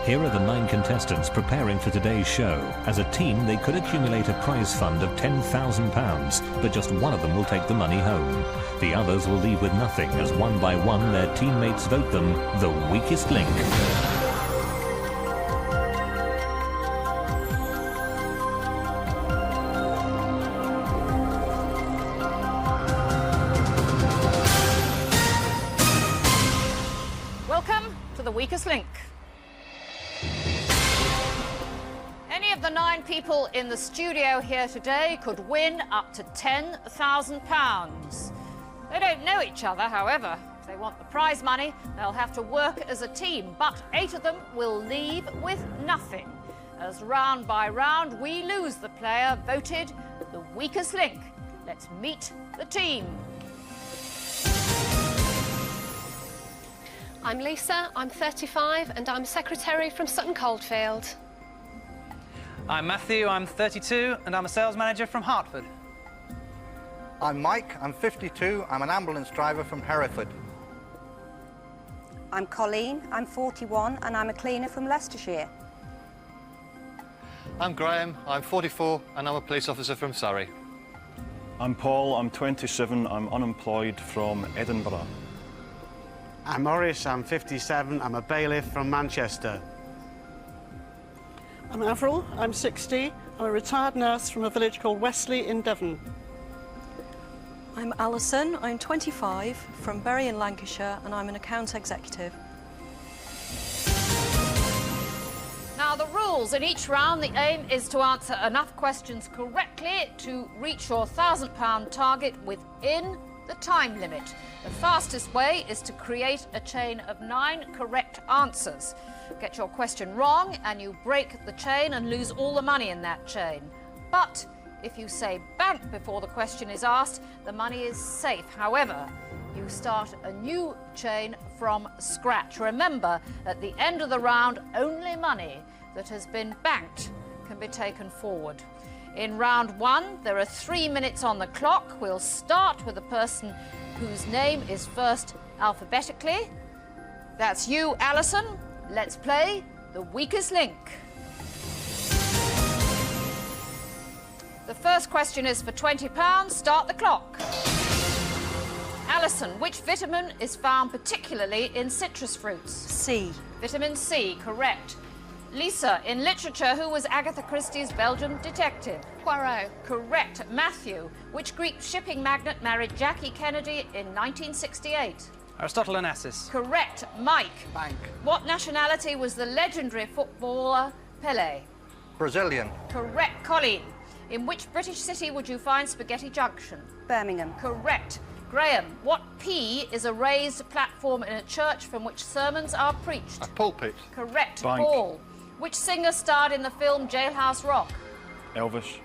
Here are the 9 contestants preparing for today's show. As a team, they could accumulate a prize fund of £10,000, but just one of them will take the money home. The others will leave with nothing, as one by one their teammates vote them the weakest link. Welcome to the weakest link. Any of the 9 people in the studio here today could win up to £10,000. They don't know each other, however. If they want the prize money, they'll have to work as a team, but 8 of them will leave with nothing. As round by round, we lose the player voted the weakest link. Let's meet the team. I'm Lisa, I'm 35 and I'm secretary from Sutton Coldfield. I'm Matthew, I'm 32 and I'm a sales manager from Hertford. I'm Mike, I'm 52, I'm an ambulance driver from Hereford. I'm Colleen, I'm 41 and I'm a cleaner from Leicestershire. I'm Graham, I'm 44 and I'm a police officer from Surrey. I'm Paul, I'm 27, I'm unemployed from Edinburgh. I'm Maurice, I'm 57, I'm a bailiff from Manchester. I'm Avril, I'm 60, I'm a retired nurse from a village called Wesley in Devon. I'm Alison, I'm 25, from Bury in Lancashire, and I'm an account executive. Now, the rules in each round, the aim is to answer enough questions correctly to reach your £1,000 target within the time limit. The fastest way is to create a chain of 9 correct answers. Get your question wrong and you break the chain and lose all the money in that chain. But if you say bank before the question is asked, the money is safe. However, you start a new chain from scratch. Remember, at the end of the round, only money that has been banked can be taken forward. In round 1, there are 3 minutes on the clock. We'll start with the person whose name is first alphabetically. That's you, Alison. Let's play the weakest link. The first question is for £20. Start the clock. Alison, which vitamin is found particularly in citrus fruits? C. Vitamin C, correct. Lisa, in literature, who was Agatha Christie's Belgian detective? Poirot. Correct. Matthew, which Greek shipping magnate married Jackie Kennedy in 1968? Aristotle Onassis. Correct. Mike. Bank. What nationality was the legendary footballer Pelé? Brazilian. Correct. Colleen, in which British city would you find Spaghetti Junction? Birmingham. Correct. Graham, what P is a raised platform in a church from which sermons are preached? A pulpit. Correct. Bank. Paul, which singer starred in the film Jailhouse Rock? Elvis.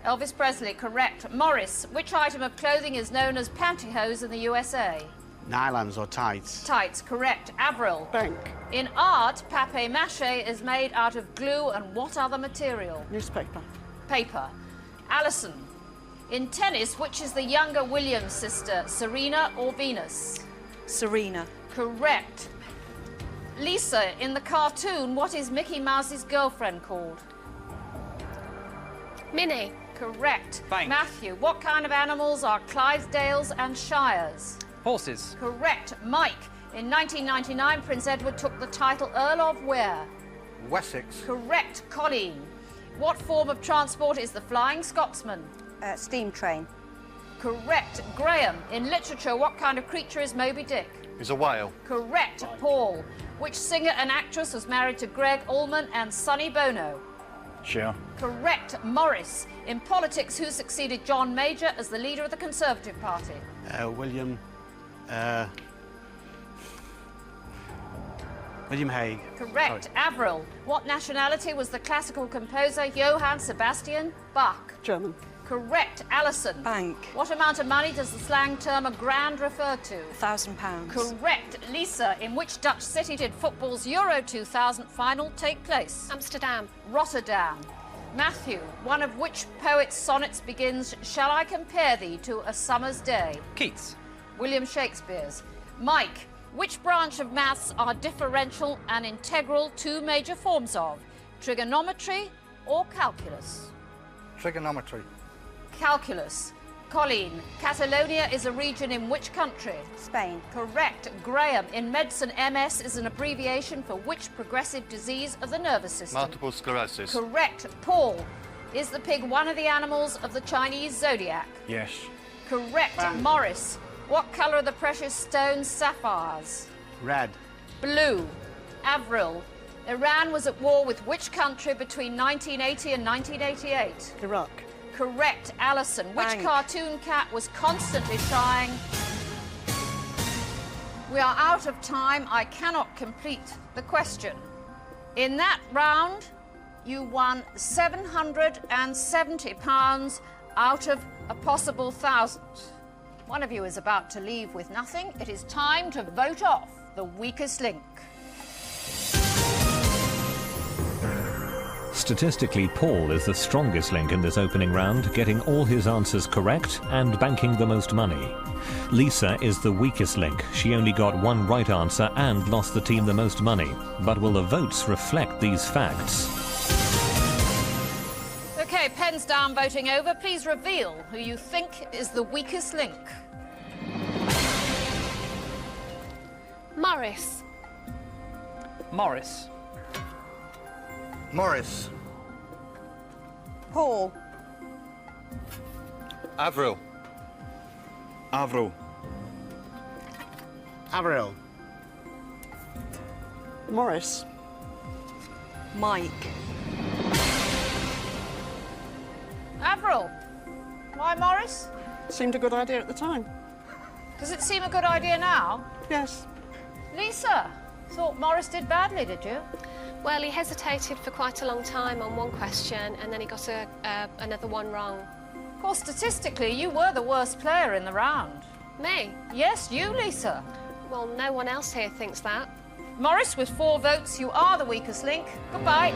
Elvis Presley, correct. Morris, which item of clothing is known as pantyhose in the USA? Nylons or tights. Tights, correct. Avril, Bank. in art, papier-mâché is made out of glue and what other material? Newspaper. Paper. Alison, in tennis, which is the younger Williams sister, Serena or Venus? Serena. Correct. Lisa, in the cartoon, what is Mickey Mouse's girlfriend called? Minnie. Correct. Bank. Matthew, what kind of animals are Clydesdales and Shires? Horses. Correct. Mike, in 1999, Prince Edward took the title Earl of where? Wessex. Correct. Colleen, what form of transport is the Flying Scotsman? Steam train. Correct. Graham, in literature, what kind of creature is Moby Dick? Is a whale. Correct. Paul, which singer and actress was married to Greg Allman and Sonny Bono? Cher. Correct. Morris, in politics, who succeeded John Major as the leader of the Conservative Party? William Hague. Correct. Sorry. Avril, what nationality was the classical composer Johann Sebastian Bach? German. Correct. Alison, Bank. what amount of money does the slang term a grand refer to? £1,000. Correct. Lisa, in which Dutch city did football's Euro 2000 final take place? Amsterdam. Rotterdam. Matthew, one of which poet's sonnets begins, "Shall I compare thee to a summer's day"? Keats. William Shakespeare's. Mike, Which branch of maths are differential and integral two major forms of? Trigonometry or calculus? Trigonometry. Calculus. Colleen, Catalonia is a region in which country? Spain. Correct. Graham, in medicine, MS is an abbreviation for which progressive disease of the nervous system? Multiple sclerosis. Correct. Paul, is the pig one of the animals of the Chinese zodiac? Yes. Correct. Morris, what colour are the precious stones sapphires? Red. Blue. Avril, Iran was at war with which country between 1980 and 1988? Iraq. Correct. Alison, which Bank. cartoon cat was constantly trying? We are out of time. I cannot complete the question. In that round, you won £770 out of a possible 1,000. One of you is about to leave with nothing. It is time to vote off the weakest link. Statistically, Paul is the strongest link in this opening round, getting all his answers correct and banking the most money. Lisa is the weakest link. She only got one right answer and lost the team the most money. But will the votes reflect these facts? Okay, pens down, voting over. Please reveal who you think is the weakest link. Morris. Morris. Morris. Paul. Avril. Avril. Avril. Morris. Mike. Avril. Why Morris? Seemed a good idea at the time. Does it seem a good idea now? Yes. Lisa, thought Morris did badly, did you? Well, he hesitated for quite a long time on one question and then he got another one wrong. Of course, statistically, you were the worst player in the round. Me? Yes, you, Lisa. Well, no one else here thinks that. Morris, with 4 votes, you are the weakest link. Goodbye.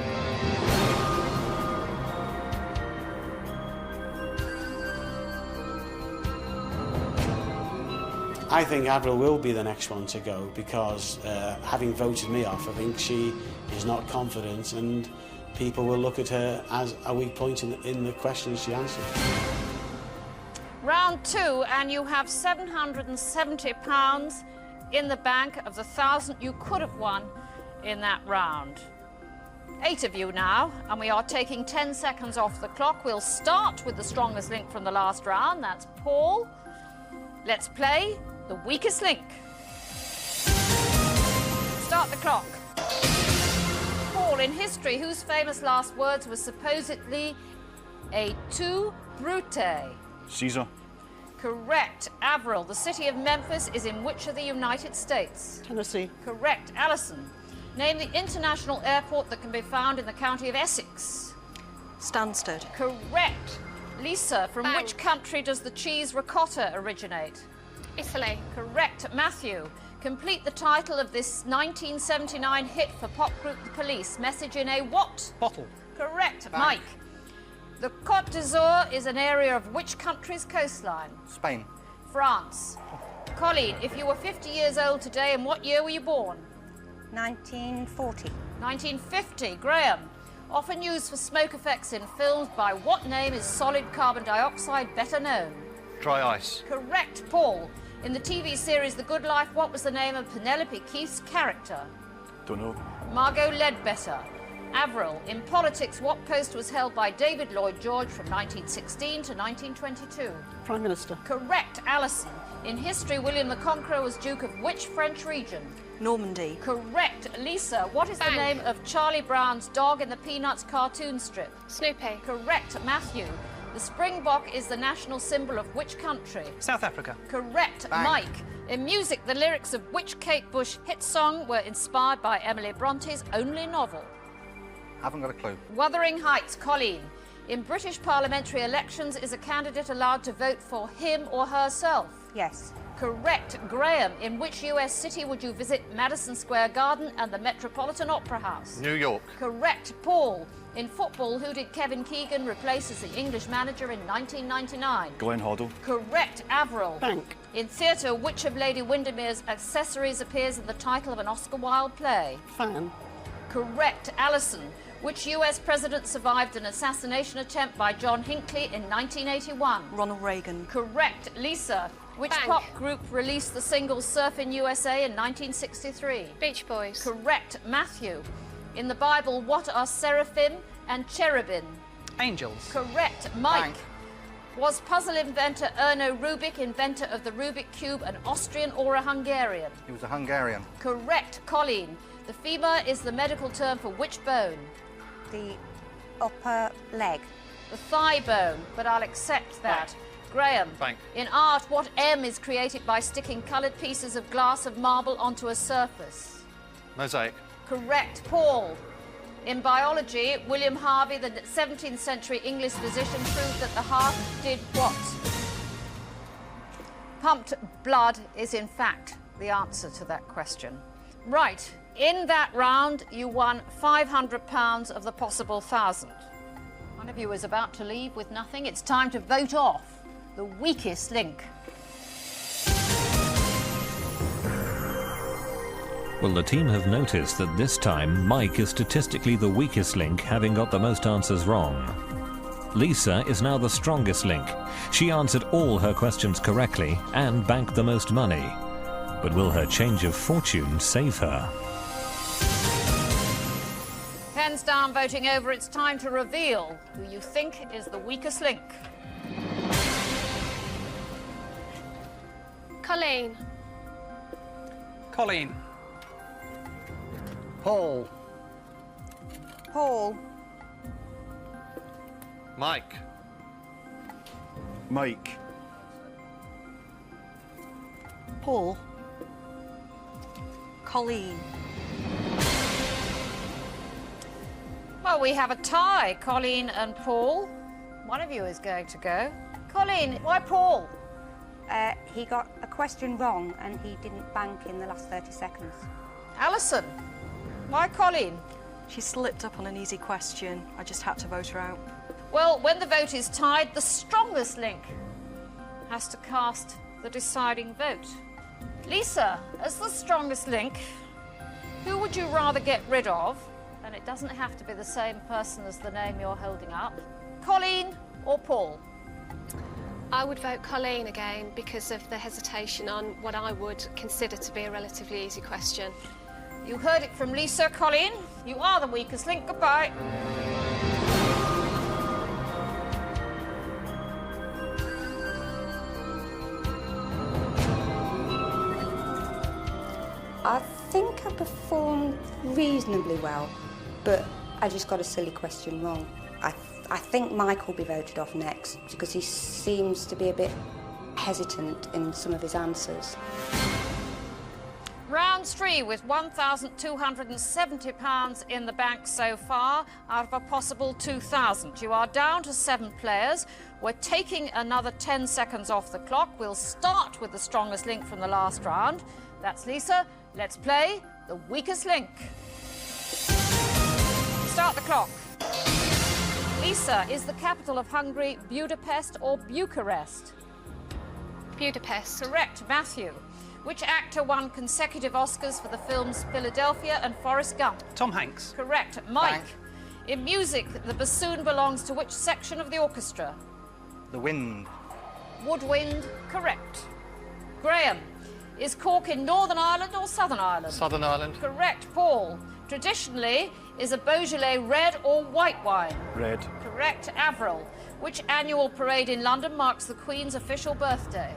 I think Avril will be the next one to go because having voted me off, I think she is not confident and people will look at her as a weak point in the questions she answered. Round 2, and you have £770 in the bank of the 1,000 you could have won in that round. 8 of you now, and we are taking 10 seconds off the clock. We'll start with the strongest link from the last round. That's Paul. Let's play the weakest link. Start the clock. Paul, in history, whose famous last words were supposedly a tu brute? Caesar. Correct. Avril, the city of Memphis is in which of the United States? Tennessee. Correct. Alison, name the international airport that can be found in the county of Essex. Stansted. Correct. Lisa, from Bank. which country does the cheese ricotta originate? Italy. Correct. Matthew, complete the title of this 1979 hit for pop group The Police. Message in a what? Bottle. Correct. Mike, the Côte d'Azur is an area of which country's coastline? Spain. France. Colleen, if you were 50 years old today, in what year were you born? 1940. 1950. Graham, often used for smoke effects in films, by what name is solid carbon dioxide better known? Dry ice. Correct. Paul, in the TV series The Good Life, what was the name of Penelope Keith's character? Don't know. Margot Ledbetter. Avril, in politics, what post was held by David Lloyd George from 1916 to 1922? Prime Minister. Correct. Alison, in history, William the Conqueror was Duke of which French region? Normandy. Correct. Lisa, what is the Bank. name of Charlie Brown's dog in the Peanuts cartoon strip? Snoopy. Correct. Matthew, the springbok is the national symbol of which country? South Africa. Correct. Bank. Mike, in music, the lyrics of which Kate Bush hit song were inspired by Emily Bronte's only novel? Haven't got a clue. Wuthering Heights. Colleen, in British parliamentary elections, is a candidate allowed to vote for him or herself? Yes. Correct. Graham, in which US city would you visit Madison Square Garden and the Metropolitan Opera House? New York. Correct. Paul, In football, who did Kevin Keegan replace as the English manager in 1999? Glenn Hoddle. Correct. Avril. Bank. In theatre, which of Lady Windermere's accessories appears in the title of an Oscar Wilde play? Fan. Correct. Alison. Which US president survived an assassination attempt by John Hinckley in 1981? Ronald Reagan. Correct. Lisa. Which Bank. pop group released the single Surfin' USA in 1963? Beach Boys. Correct. Matthew. In the Bible, what are seraphim and cherubim? Angels. Correct. Mike. Bank. Was puzzle inventor Erno Rubik, inventor of the Rubik Cube, an Austrian or a Hungarian? He was a Hungarian. Correct. Colleen. The femur is the medical term for which bone? The upper leg. The thigh bone, but I'll accept that. Bank. Graham. Bank. In art, what M is created by sticking coloured pieces of glass of marble onto a surface? Mosaic. Correct. Paul. In biology, William Harvey, the 17th century English physician, proved that the heart did what? Pumped blood is in fact the answer to that question. Right. In that round, you won £500 of the possible 1,000. One of you is about to leave with nothing. It's time to vote off the weakest link. Well, the team have noticed that this time Mike is statistically the weakest link, having got the most answers wrong. Lisa is now the strongest link. She answered all her questions correctly and banked the most money. But will her change of fortune save her? Pens down, voting over. It's time to reveal who you think is the weakest link. Colleen. Colleen. Paul. Paul. Mike. Mike. Paul. Colleen. Well, we have a tie, Colleen and Paul. One of you is going to go. Colleen, why Paul? He got a question wrong and he didn't bank in the last 30 seconds. Alison, why Colleen? She slipped up on an easy question. I just had to vote her out. Well, when the vote is tied, the strongest link has to cast the deciding vote. Lisa, as the strongest link, who would you rather get rid of? And it doesn't have to be the same person as the name you're holding up. Colleen or Paul? I would vote Colleen again because of the hesitation on what I would consider to be a relatively easy question. You heard it from Lisa. Colleen, you are the weakest link. Goodbye. I think I performed reasonably well, but I just got a silly question wrong. I think Mike will be voted off next because he seems to be a bit hesitant in some of his answers. Round 3 with £1,270 in the bank so far out of a possible 2,000. You are down to 7 players. We're taking another 10 seconds off the clock. We'll start with the strongest link from the last round. That's Lisa. Let's play the weakest link. Start the clock. Lisa, is the capital of Hungary Budapest or Bucharest? Budapest. Correct. Matthew. Which actor won consecutive Oscars for the films Philadelphia and Forrest Gump? Tom Hanks. Correct. Mike. Bank. In music, the bassoon belongs to which section of the orchestra? The wind. Woodwind. Correct. Graham. Is Cork in Northern Ireland or Southern Ireland? Southern Ireland. Correct. Paul. Traditionally, is a Beaujolais red or white wine? Red. Correct. Avril. Which annual parade in London marks the Queen's official birthday?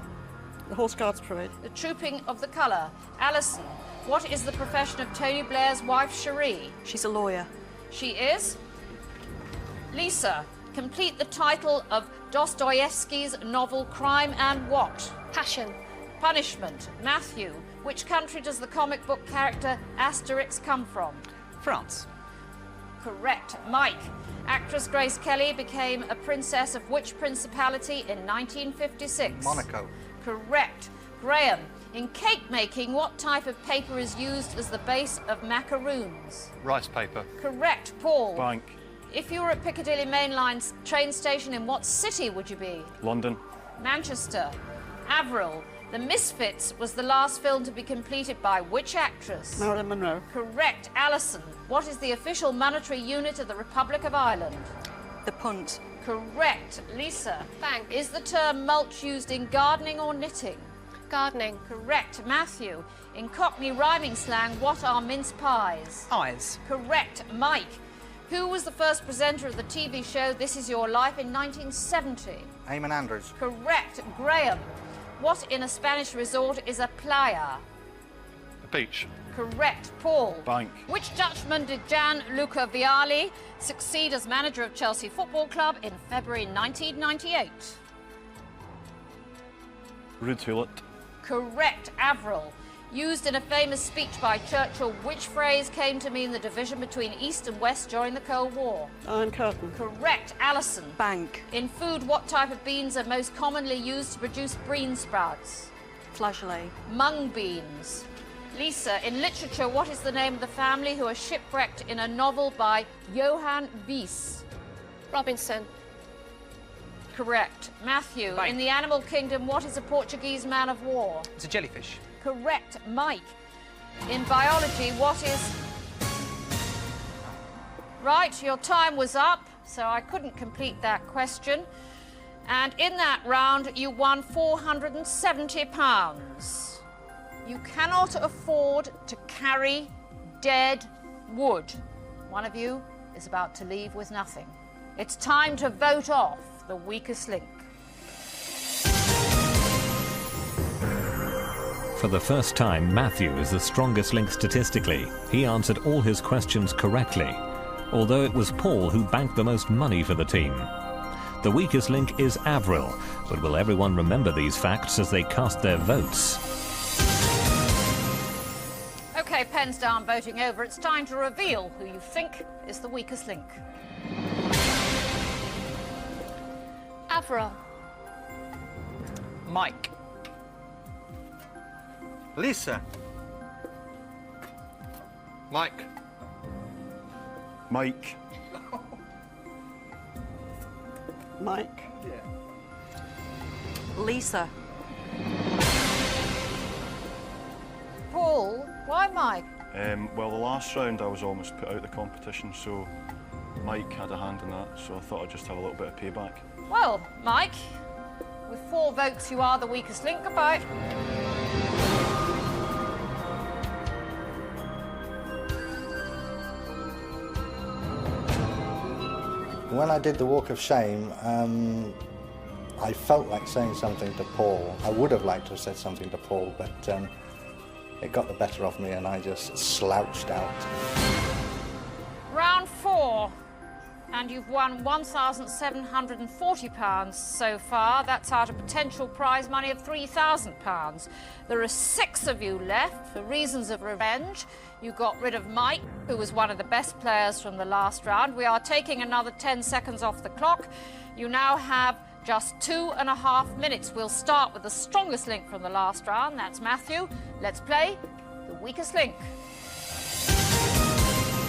The Horse Guards Parade. The Trooping of the Colour. Alison. What is the profession of Tony Blair's wife, Cherie? She's a lawyer. She is? Lisa. Complete the title of Dostoevsky's novel Crime and What? Passion. Punishment. Matthew. Which country does the comic book character Asterix come from? France. Correct. Mike. Actress Grace Kelly became a princess of which principality in 1956? Monaco. Correct. Graham. In cake making, what type of paper is used as the base of macaroons? Rice paper. Correct. Paul. Bank. If you were at Piccadilly Main Line's train station, in what city would you be? London. Manchester. Avril. The Misfits was the last film to be completed by which actress? Marilyn Monroe. Correct. Alison. What is the official monetary unit of the Republic of Ireland? The punt. Correct. Lisa. Bank. Is the term mulch used in gardening or knitting? Gardening. Correct. Matthew. In Cockney rhyming slang, what are mince pies? Eyes. Correct. Mike. Who was the first presenter of the TV show This Is Your Life in 1970? Eamon Andrews. Correct. Graham. What in a Spanish resort is a playa? A beach. Correct. Paul. Bank. Which Dutchman did Gianluca Vialli succeed as manager of Chelsea Football Club in February 1998? Ruud Gullit. Correct. Avril. Used in a famous speech by Churchill, which phrase came to mean the division between East and West during the Cold War? Iron Curtain. Correct. Alison. Bank. In food, what type of beans are most commonly used to produce bean sprouts? Flageolet. Mung beans. Lisa. In literature, what is the name of the family who are shipwrecked in a novel by Johann Wyss? Robinson. Correct. Matthew. Bank. In the animal kingdom, what is a Portuguese man of war? It's a jellyfish. Correct. Mike. In biology, what is... Right, your time was up, so I couldn't complete that question. And in that round, you won £470. You cannot afford to carry dead wood. One of you is about to leave with nothing. It's time to vote off the weakest link. For the first time, Matthew is the strongest link statistically. He answered all his questions correctly, although it was Paul who banked the most money for the team. The weakest link is Avril, but will everyone remember these facts as they cast their votes? OK, pens down, voting over. It's time to reveal who you think is the weakest link. Avril. Mike. Lisa. Mike. Mike. Mike. Lisa. Paul, why Mike? Well, the last round I was almost put out of the competition, so Mike had a hand in that, so I thought I'd just have a little bit of payback. Well, Mike, with 4 votes, you are the weakest link. Goodbye. When I did the Walk of Shame, I felt like saying something to Paul. I would have liked to have said something to Paul, but it got the better of me and I just slouched out. Round 4. And you've won £1,740 so far. That's out of potential prize money of £3,000. There are 6 of you left for reasons of revenge. You got rid of Mike, who was one of the best players from the last round. We are taking another 10 seconds off the clock. You now have just 2.5 minutes. We'll start with the strongest link from the last round. That's Matthew. Let's play the weakest link.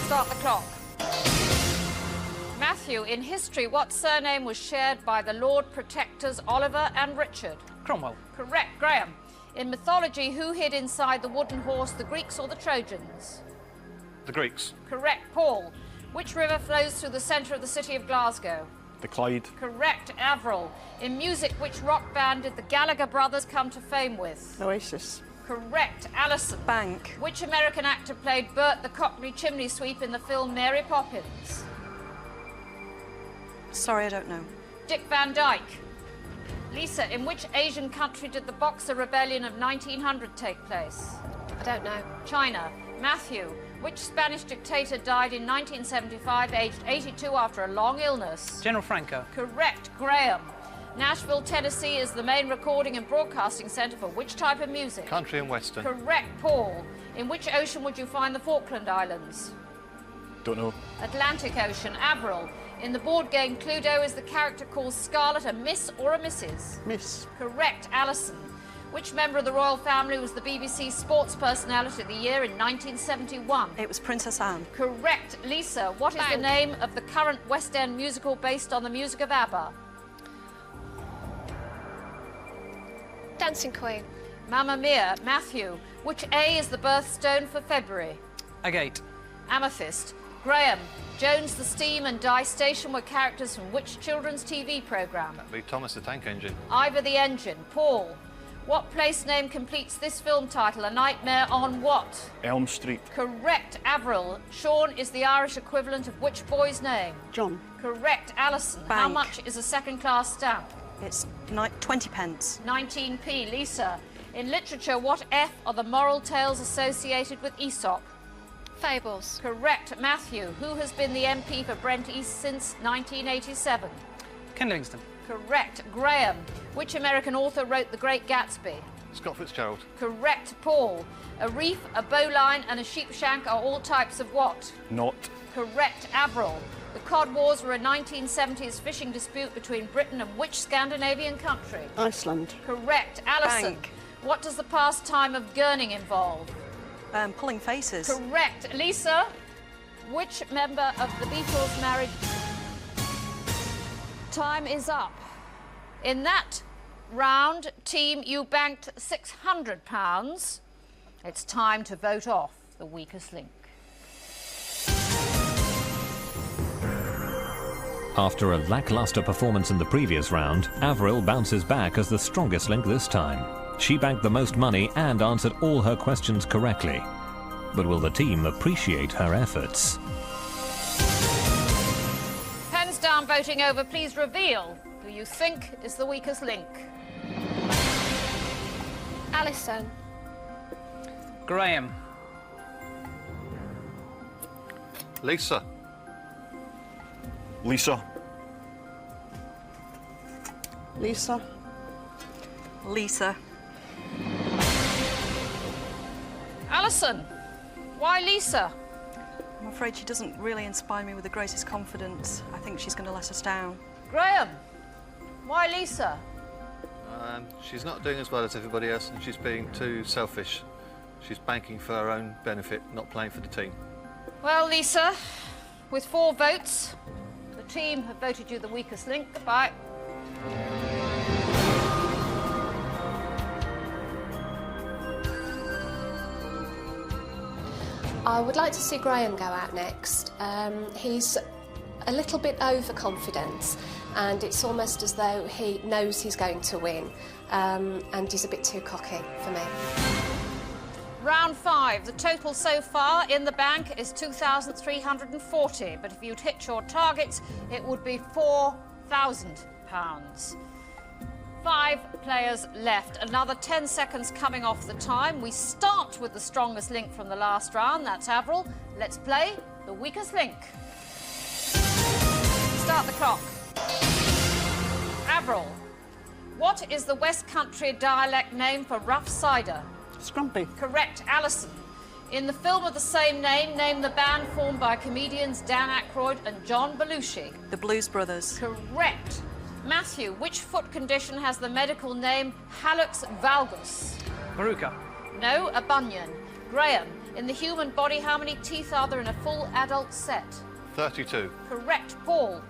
Start the clock. Matthew, in history, what surname was shared by the Lord Protectors Oliver and Richard? Cromwell. Correct. Graham. In mythology, who hid inside the wooden horse, the Greeks or the Trojans? The Greeks. Correct. Paul. Which river flows through the centre of the city of Glasgow? The Clyde. Correct. Avril. In music, which rock band did the Gallagher brothers come to fame with? Oasis. Correct. Alison. Bank. Which American actor played Bert the Cockney chimney sweep in the film Mary Poppins? Sorry, I don't know. Dick Van Dyke. Lisa, in which Asian country did the Boxer Rebellion of 1900 take place? I don't know. China. Matthew, which Spanish dictator died in 1975, aged 82 after a long illness? General Franco. Correct. Graham. Nashville, Tennessee is the main recording and broadcasting centre for which type of music? Country and Western. Correct. Paul. In which ocean would you find the Falkland Islands? Don't know. Atlantic Ocean. Avril. In the board game Cluedo, is the character called Scarlet a Miss or a Mrs? Miss. Correct. Alison. Which member of the royal family was the BBC Sports Personality of the Year in 1971? It was Princess Anne. Correct. Lisa, what is the name of the current West End musical based on the music of ABBA? Dancing Queen. Mamma Mia. Matthew, which A is the birthstone for February? Agate. Amethyst. Graham, Jones the Steam and Dye Station were characters from which children's TV programme? That'd be Thomas the Tank Engine. Ivor the Engine. Paul, what place name completes this film title? A Nightmare on what? Elm Street. Correct. Avril, Sean is the Irish equivalent of which boy's name? John. Correct. Alison, how Bank. much is a second-class stamp? It's 20 pence. 19p. Lisa, in literature, what F are the moral tales associated with Aesop? Fables. Correct. Matthew, who has been the MP for Brent East since 1987? Ken Livingstone. Correct. Graham, which American author wrote The Great Gatsby? Scott Fitzgerald. Correct. Paul, a reef, a bowline and a sheepshank are all types of what? Not. Correct. Avril, the Cod Wars were a 1970s fishing dispute between Britain and which Scandinavian country? Iceland. Correct. Alison, Bank. what does the pastime of gurning involve? Pulling faces. Correct. Lisa, which member of the Beatles married? Time is up. In that round, team, you banked £600. It's time to vote off the weakest link. After a lacklustre performance in the previous round, Avril bounces back as the strongest link this time. She banked the most money and answered all her questions correctly. But will the team appreciate her efforts? Pens down, voting over. Please reveal who you think is the weakest link. Alison. Graham. Lisa. Lisa. Lisa. Lisa. Alison, why Lisa? I'm afraid she doesn't really inspire me with the greatest confidence. I think she's going to let us down. Graham, why Lisa? She's not doing as well as everybody else, and she's being too selfish. She's banking for her own benefit, not playing for the team. Well, Lisa, with 4 votes, the team have voted you the weakest link. Goodbye. I would like to see Graham go out next. He's a little bit overconfident, and it's almost as though he knows he's going to win, and he's a bit too cocky for me. Round 5. The total so far in the bank is £2,340, but if you'd hit your targets, it would be £4,000. 5 players left. Another 10 seconds coming off the time. We start with the strongest link from the last round. That's Avril. Let's play the weakest link. Start the clock. Avril, what is the West Country dialect name for rough cider? Scrumpy. Correct. Alison, in the film of the same name, name the band formed by comedians Dan Aykroyd and John Belushi. The Blues Brothers. Correct. Matthew, which foot condition has the medical name hallux valgus? Maruka. No, a bunion. Graham, in the human body, how many teeth are there in a full adult set? 32. Correct. Paul,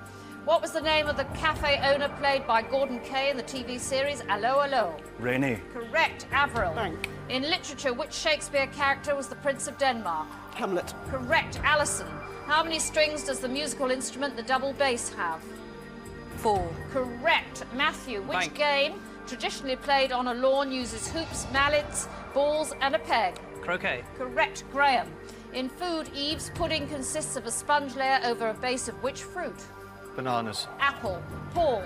what was the name of the cafe owner played by Gordon Kay in the TV series Allo Allo? Renee. Correct. Avril. Bank. In literature, which Shakespeare character was the Prince of Denmark? Hamlet. Correct. Alison, how many strings does the musical instrument the double bass have? 4. Correct. Matthew, which Bank. game traditionally played on a lawn uses hoops, mallets, balls and a peg? Croquet. Correct. Graham, in food, Eve's pudding consists of a sponge layer over a base of which fruit? Bananas. Apple. Paul,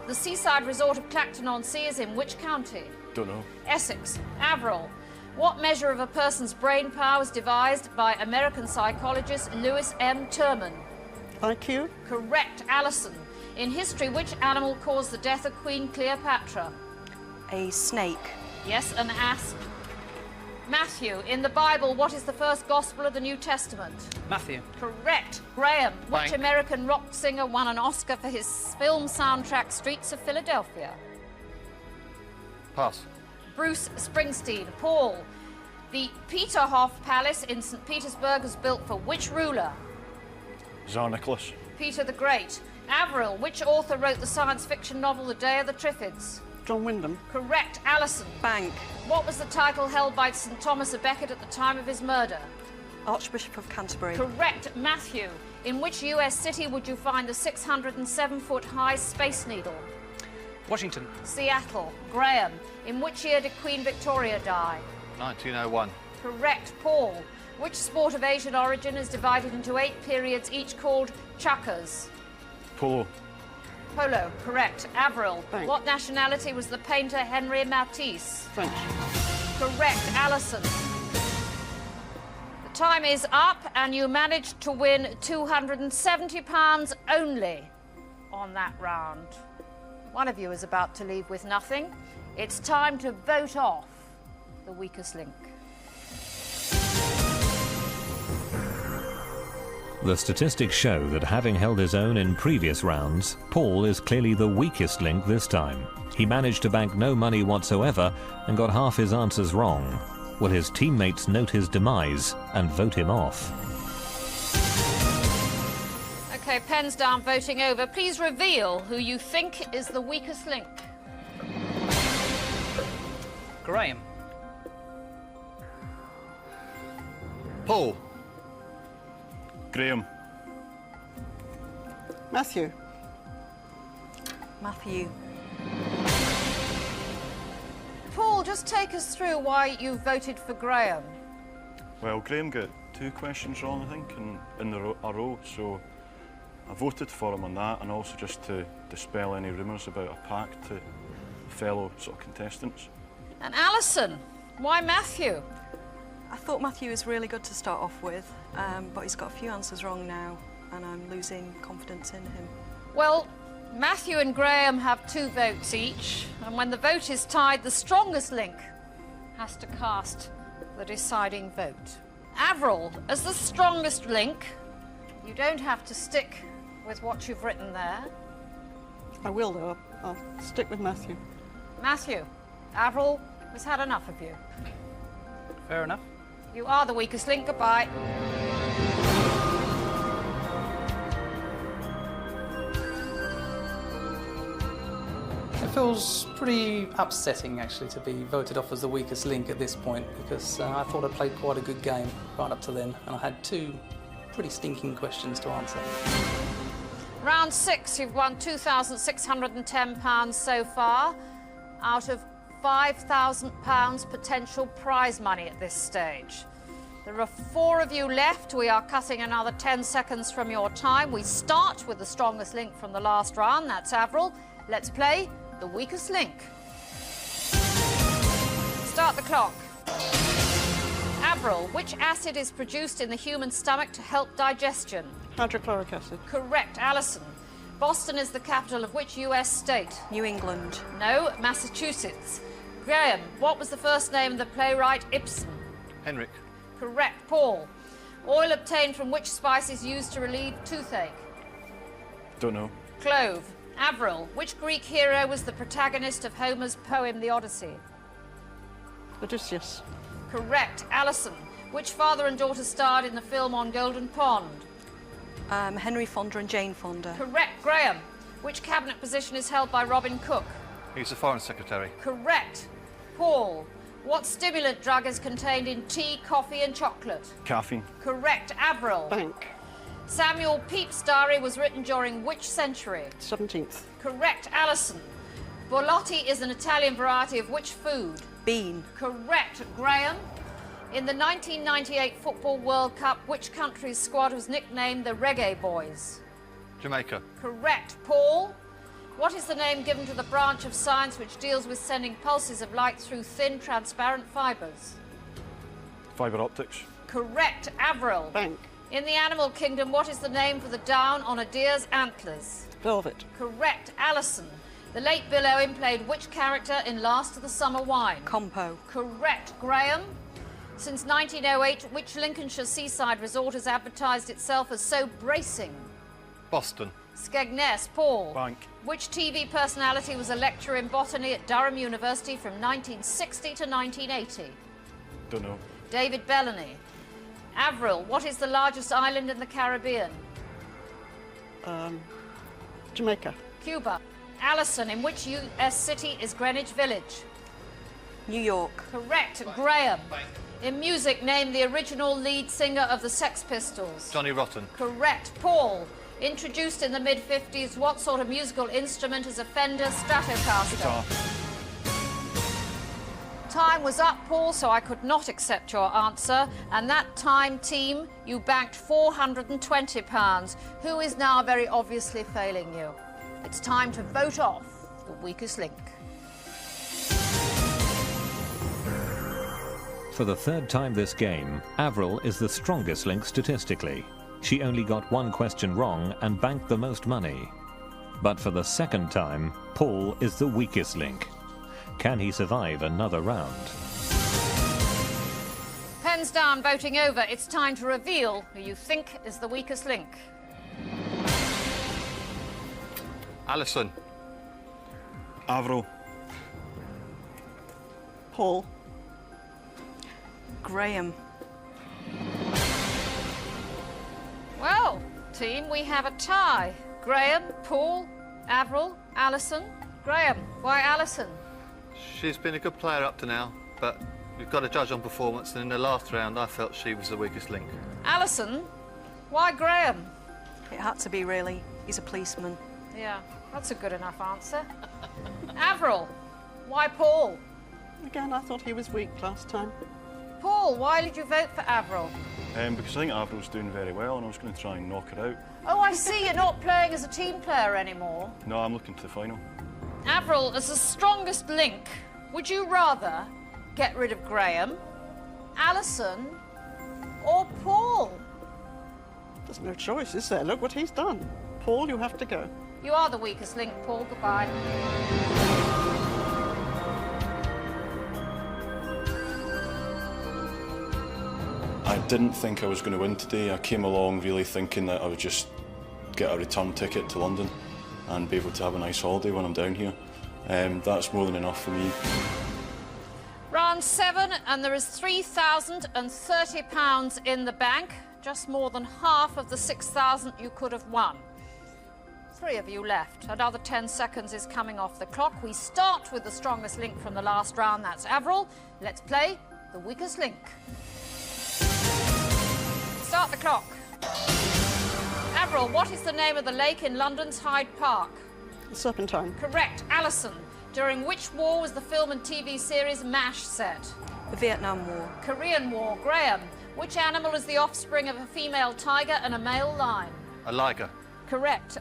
the seaside resort of Clacton-on-Sea is in which county? Don't know. Essex. Avril, what measure of a person's brain power was devised by American psychologist Lewis M. Terman? IQ. Correct. Alison, in history, which animal caused the death of Queen Cleopatra? A snake. Yes, an asp. Matthew, in the Bible, what is the first gospel of the New Testament? Matthew. Correct. Graham, which Bank. American rock singer won an Oscar for his film soundtrack Streets of Philadelphia? Pass. Bruce Springsteen. Paul, the Peterhof Palace in St. Petersburg was built for which ruler? Tsar Nicholas. Peter the Great. Avril, which author wrote the science fiction novel The Day of the Triffids? John Wyndham. Correct. Alison. Bank. What was the title held by St. Thomas à Becket at the time of his murder? Archbishop of Canterbury. Correct. Matthew. In which US city would you find the 607-foot-high Space Needle? Washington. Seattle. Graham. In which year did Queen Victoria die? 1901. Correct. Paul. Which sport of Asian origin is divided into 8 periods, each called chukkers? Polo. Polo. Correct. Avril. Bank. What nationality was the painter Henri Matisse? French. Correct. Alison. The time is up and you managed to win £270 only on that round. One of you is about to leave with nothing. It's time to vote off the weakest link. The statistics show that having held his own in previous rounds, Paul is clearly the weakest link this time. He managed to bank no money whatsoever and got half his answers wrong. Will his teammates note his demise and vote him off? OK, pens down, voting over. Please reveal who you think is the weakest link. Graham. Paul. Graham. Matthew. Matthew. Paul, just take us through why you voted for Graham. Well, Graham got 2 questions wrong, I think, in a row, so I voted for him on that, and also just to dispel any rumours about a pact to fellow sort of contestants. And Alison, why Matthew? I thought Matthew was really good to start off with, but he's got a few answers wrong now, and I'm losing confidence in him. Well, Matthew and Graham have 2 votes each, and when the vote is tied, the strongest link has to cast the deciding vote. Avril, as the strongest link, you don't have to stick with what you've written there. I will, though. I'll stick with Matthew. Matthew, Avril has had enough of you. Fair enough. You are the weakest link. Goodbye. It feels pretty upsetting, actually, to be voted off as the weakest link at this point, because I thought I played quite a good game right up to then, and I had 2 pretty stinking questions to answer. Round 6, you've won £2,610 so far, out of £5,000 potential prize money at this stage. There are 4 of you left. We are cutting another 10 seconds from your time. We start with the strongest link from the last round. That's Avril. Let's play the weakest link. Start the clock. Avril, which acid is produced in the human stomach to help digestion? Hydrochloric acid. Correct. Alison. Boston is the capital of which US state? New England. No, Massachusetts. Graham, what was the first name of the playwright Ibsen? Henrik. Correct. Paul, oil obtained from which spice is used to relieve toothache? Don't know. Clove. Avril, which Greek hero was the protagonist of Homer's poem The Odyssey? Odysseus. Correct. Alison, which father and daughter starred in the film On Golden Pond? Henry Fonda and Jane Fonda. Correct. Graham, which cabinet position is held by Robin Cook? He's the Foreign Secretary. Correct. Paul, what stimulant drug is contained in tea, coffee and chocolate? Caffeine. Correct. Avril. Bank. Samuel Pepys' diary was written during which century? 17th. Correct. Alison. Borlotti is an Italian variety of which food? Bean. Correct. Graham. In the 1998 Football World Cup, which country's squad was nicknamed the Reggae Boys? Jamaica. Correct. Paul. What is the name given to the branch of science which deals with sending pulses of light through thin, transparent fibres? Fibre optics. Correct. Avril. Bank. In the animal kingdom, what is the name for the down on a deer's antlers? Velvet. Correct. Alison. The late Bill Owen played which character in Last of the Summer Wine? Compo. Correct. Graham. Since 1908, which Lincolnshire seaside resort has advertised itself as so bracing? Boston. Skegness. Paul. Bank. Which TV personality was a lecturer in botany at Durham University from 1960 to 1980? Don't know. David Bellany. Avril, what is the largest island in the Caribbean? Jamaica. Cuba. Alison, in which US city is Greenwich Village? New York. Correct. Graham. In music, name the original lead singer of the Sex Pistols. Johnny Rotten. Correct. Paul. Introduced in the mid-50s, what sort of musical instrument is a Fender Stratocaster? Guitar. Time was up, Paul, so I could not accept your answer. And that time, team, you banked £420, who is now very obviously failing you. It's time to vote off the weakest link. For the third time this game, Avril is the strongest link statistically. She only got one question wrong and banked the most money. But for the second time, Paul is the weakest link. Can he survive another round? Pens down, voting over. It's time to reveal who you think is the weakest link. Alison. Avril. Paul. Graham. Well, team, we have a tie. Graham, Paul, Avril, Alison. Graham, why Alison? She's been a good player up to now, but we've got to judge on performance, and in the last round I felt she was the weakest link. Alison, why Graham? It had to be, really. He's a policeman. Yeah, that's a good enough answer. Avril, why Paul? Again, I thought he was weak last time. Paul, why did you vote for Avril? Because I think Avril's doing very well and I was going to try and knock her out. Oh, I see, you're not playing as a team player anymore. No, I'm looking to the final. Avril, as the strongest link, would you rather get rid of Graham, Alison, or Paul? There's no choice, is there? Look what he's done. Paul, you have to go. You are the weakest link, Paul. Goodbye. I didn't think I was going to win today. I came along really thinking that I would just get a return ticket to London and be able to have a nice holiday when I'm down here. That's more than enough for me. Round 7, and there is £3,030 in the bank, just more than half of the 6,000 you could have won. 3 of you left. Another 10 seconds is coming off the clock. We start with the strongest link from the last round, that's Avril. Let's play the weakest link. Start the clock. Avril, what is the name of the lake in London's Hyde Park? Serpentine. Correct. Alison, during which war was the film and TV series MASH set? The Vietnam War. Korean War. Graham, which animal is the offspring of a female tiger and a male lion? A liger. Correct.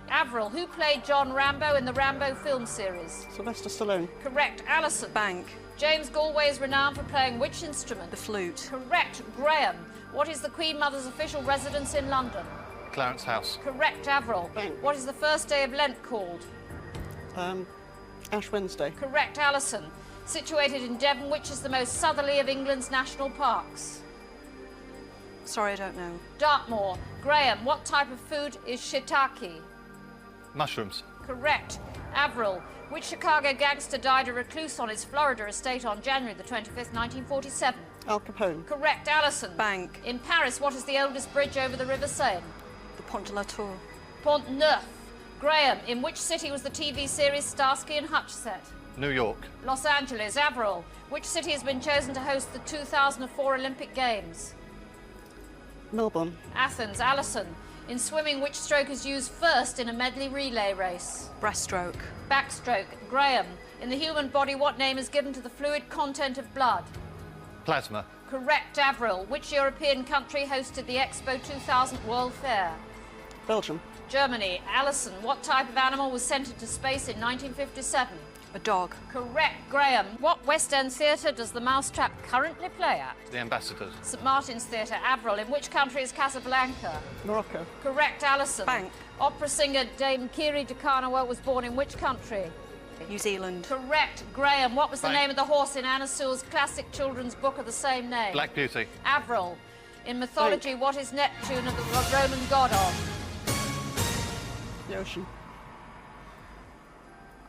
Avril, who played John Rambo in the Rambo film series? Sylvester Stallone. Correct. Alison. Bank. James Galway is renowned for playing which instrument? The flute. Correct. Graham, what is the Queen Mother's official residence in London? Clarence House. Correct. Avril, Bank. what is the first day of Lent called? Ash Wednesday. Correct. Alison, situated in Devon, which is the most southerly of England's national parks? Sorry, I don't know. Dartmoor. Graham, what type of food is shiitake? Mushrooms. Correct. Avril, which Chicago gangster died a recluse on his Florida estate on January the 25th, 1947? Al Capone. Correct. Alison. Bank. In Paris, what is the oldest bridge over the River Seine? The Pont de la Tour. Pont Neuf. Graham, in which city was the TV series Starsky and Hutch set? New York. Los Angeles. Avril, which city has been chosen to host the 2004 Olympic Games? Melbourne. Athens. Alison, in swimming, which stroke is used first in a medley relay race? Breaststroke. Backstroke. Graham, in the human body, what name is given to the fluid content of blood? Plasma. Correct. Avril, which European country hosted the Expo 2000 World Fair? Belgium. Germany. Alison, what type of animal was sent into space in 1957? A dog. Correct. Graham, what West End theatre does the Mousetrap currently play at? The Ambassadors. St Martin's Theatre. Avril, in which country is Casablanca? Morocco. Correct. Alison. Bank. Opera singer Dame Kiri Dekanawa was born in which country? New Zealand. Correct. Graham, what was the Bank. name of the horse in Anna Sewell's classic children's book of the same name? Black Beauty. Avril, in mythology, what is Neptune the Roman god of? The ocean.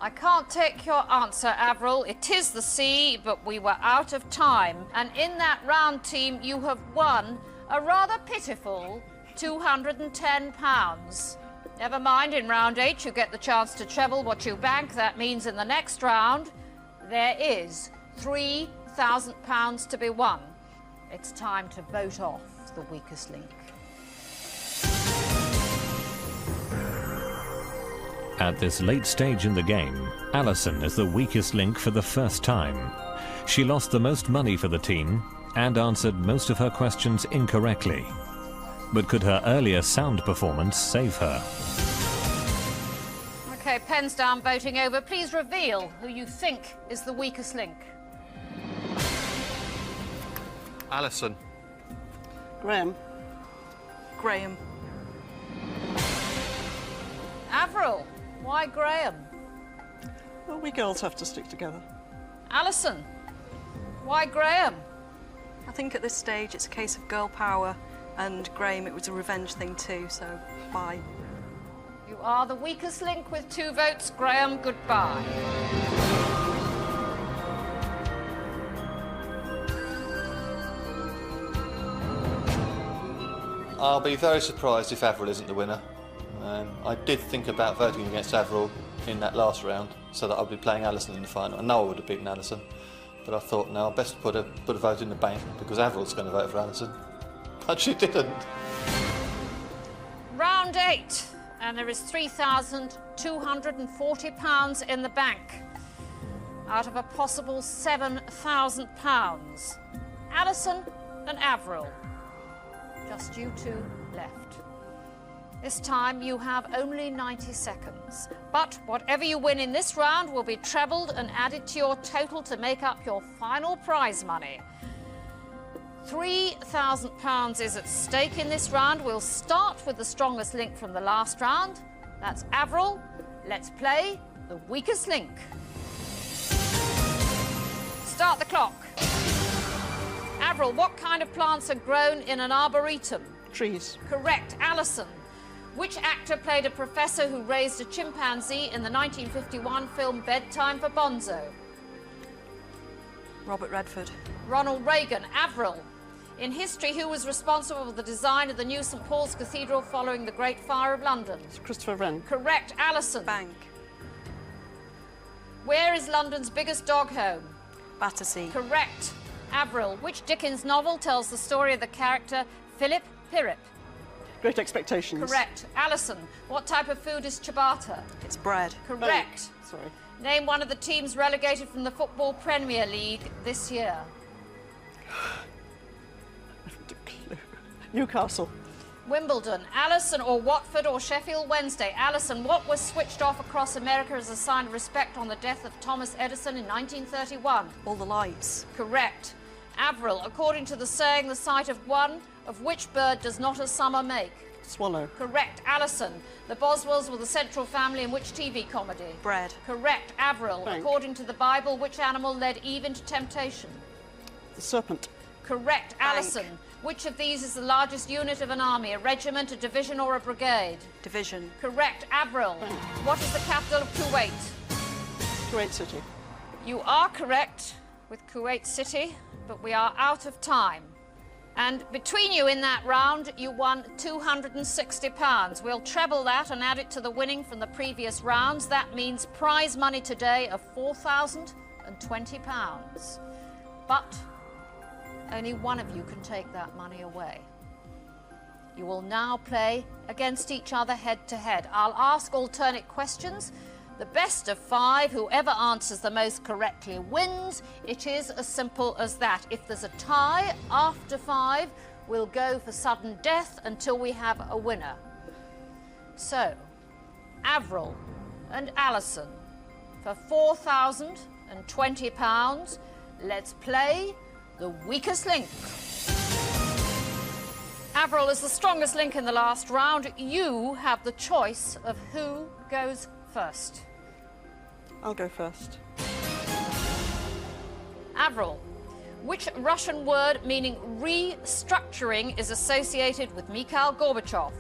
I can't take your answer, Avril. It is the sea, but we were out of time. And in that round, team, you have won a rather pitiful £210. Never mind, in round 8, you get the chance to treble what you bank. That means in the next round, there is £3,000 to be won. It's time to vote off the weakest link. At this late stage in the game, Alison is the weakest link for the first time. She lost the most money for the team and answered most of her questions incorrectly. But could her earlier sound performance save her? OK, pens down, voting over. Please reveal who you think is the weakest link. Alison. Graham. Graham. Avril. Why Graham? Well, we girls have to stick together. Alison. Why Graham? I think at this stage it's a case of girl power, and Graham, it was a revenge thing too, so bye. You are the weakest link with 2 votes. Graham, goodbye. I'll be very surprised if Avril isn't the winner. I did think about voting against Avril in that last round, so that I'd be playing Alison in the final. I know I would have beaten Alison, but I thought, no, I'd best put a vote in the bank, because Avril's going to vote for Alison. But she didn't. Round 8, and there is £3,240 in the bank, out of a possible £7,000. Alison and Avril. Just you 2 left. This time you have only 90 seconds. But whatever you win in this round will be trebled and added to your total to make up your final prize money. £3,000 is at stake in this round. We'll start with the strongest link from the last round. That's Avril. Let's play the weakest link. Start the clock. Avril, what kind of plants are grown in an arboretum? Trees. Correct. Alison. Which actor played a professor who raised a chimpanzee in the 1951 film Bedtime for Bonzo? Robert Redford. Ronald Reagan. Avril. In history, who was responsible for the design of the new St Paul's Cathedral following the Great Fire of London? It's Christopher Wren. Correct. Alison. Bank. Where is London's biggest dog home? Battersea. Correct. Avril. Which Dickens novel tells the story of the character Philip Pirrip? Great Expectations. Correct. Alison. What type of food is ciabatta? It's bread. Correct. Sorry. Name one of the teams relegated from the Football Premier League this year. Newcastle. Wimbledon. Alison, or Watford or Sheffield Wednesday? Alison, what was switched off across America as a sign of respect on the death of Thomas Edison in 1931? All the lights. Correct. Avril, according to the saying, the sight of one of which bird does not a summer make? Swallow. Correct. Alison, the Boswells were the central family in which TV comedy? Bread. Correct. Avril, Bank. according to the Bible, which animal led Eve into temptation? The serpent. Correct. Alison, which of these is the largest unit of an army? A regiment, a division or a brigade? Division. Correct. Avril, what is the capital of Kuwait? Kuwait City. You are correct with Kuwait City, but we are out of time. And between you in that round, you won £260. We'll treble that and add it to the winning from the previous rounds. That means prize money today of £4,020. But only one of you can take that money away. You will now play against each other head to head. I'll ask alternate questions. The best of 5, whoever answers the most correctly wins. It is as simple as that. If there's a tie after 5, we'll go for sudden death until we have a winner. So, Avril and Alison, for £4,020, let's play the weakest link. Avril is the strongest link in the last round. You have the choice of who goes first. I'll go first. Avril, which Russian word meaning restructuring is associated with Mikhail Gorbachev?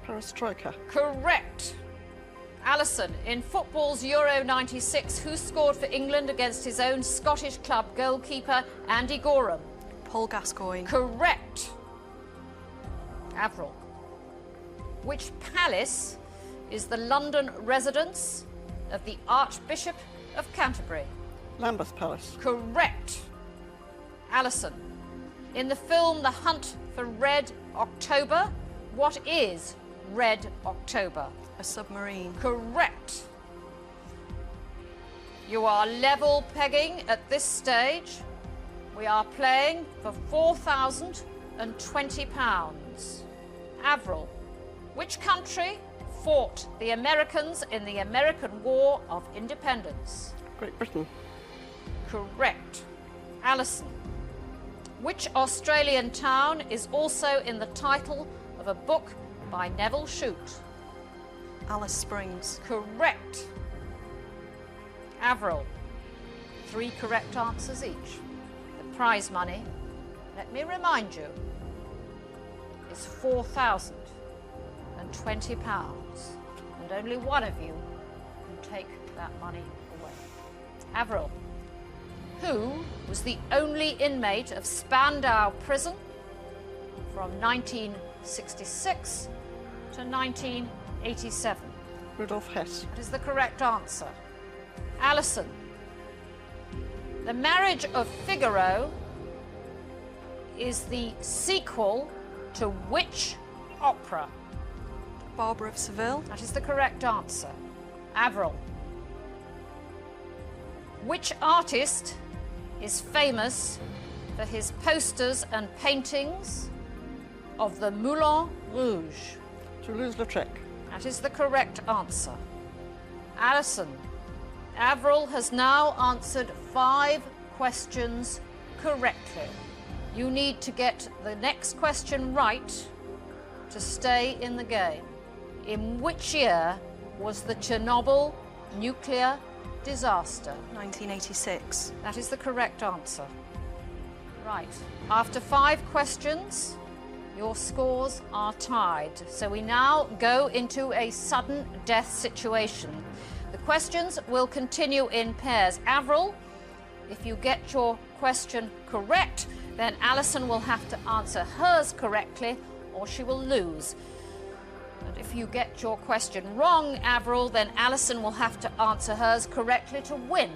Perestroika. Correct. Alison, in football's Euro 96, who scored for England against his own Scottish club goalkeeper Andy Gorham? Paul Gascoigne. Correct. Avril. Which palace is the London residence of the Archbishop of Canterbury? Lambeth Palace. Correct. Alison. In the film The Hunt for Red October, what is Red October? A submarine. Correct. You are level pegging at this stage. We are playing for £4,020. Avril, which country fought the Americans in the American War of Independence? Great Britain. Correct. Alison, which Australian town is also in the title of a book by Neville Shute? Alice Springs. Correct. Avril, 3 correct answers each. The prize money, let me remind you, is £4,020, and only one of you can take that money away. Avril, who was the only inmate of Spandau Prison from 1966 to 1987? Rudolf Hess. That is the correct answer. Alison, The Marriage of Figaro is the sequel to which opera? Barbara of Seville. That is the correct answer. Avril, which artist is famous for his posters and paintings of the Moulin Rouge? Toulouse-Lautrec. That is the correct answer. Alison, Avril has now answered 5 questions correctly. You need to get the next question right to stay in the game. In which year was the Chernobyl nuclear disaster? 1986. That is the correct answer. Right. After 5 questions, your scores are tied. So we now go into a sudden death situation. The questions will continue in pairs. Avril, if you get your question correct, then Alison will have to answer hers correctly or she will lose. And if you get your question wrong, Avril, then Alison will have to answer hers correctly to win.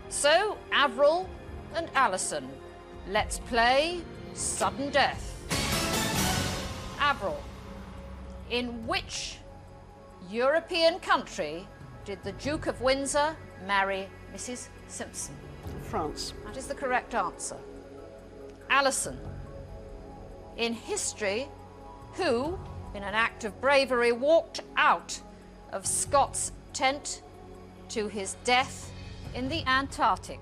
So, Avril and Alison, let's play sudden death. Avril, in which European country did the Duke of Windsor marry Mrs. Simpson? France. That is the correct answer. Alison, in history, who, in an act of bravery, walked out of Scott's tent to his death in the Antarctic?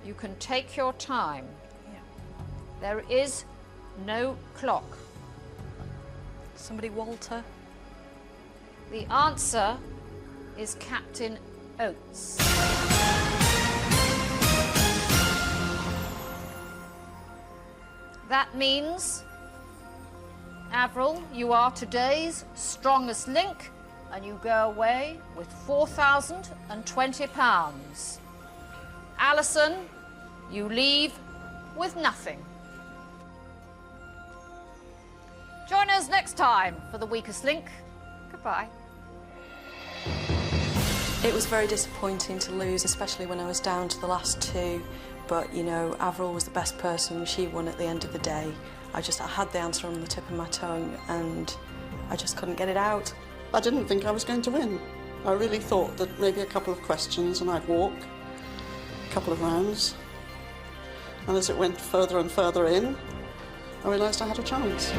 You can take your time. Yeah. There is no clock. Somebody Walter. The answer is Captain Oates. That means, Avril, you are today's strongest link and you go away with £4,020. Alison, you leave with nothing. Join us next time for The Weakest Link. Goodbye. It was very disappointing to lose, especially when I was down to the last 2. But, you know, Avril was the best person. She won at the end of the day. I had the answer on the tip of my tongue and I just couldn't get it out. I didn't think I was going to win. I really thought that maybe a couple of questions and I'd walk, a couple of rounds. And as it went further and further in, I realised I had a chance.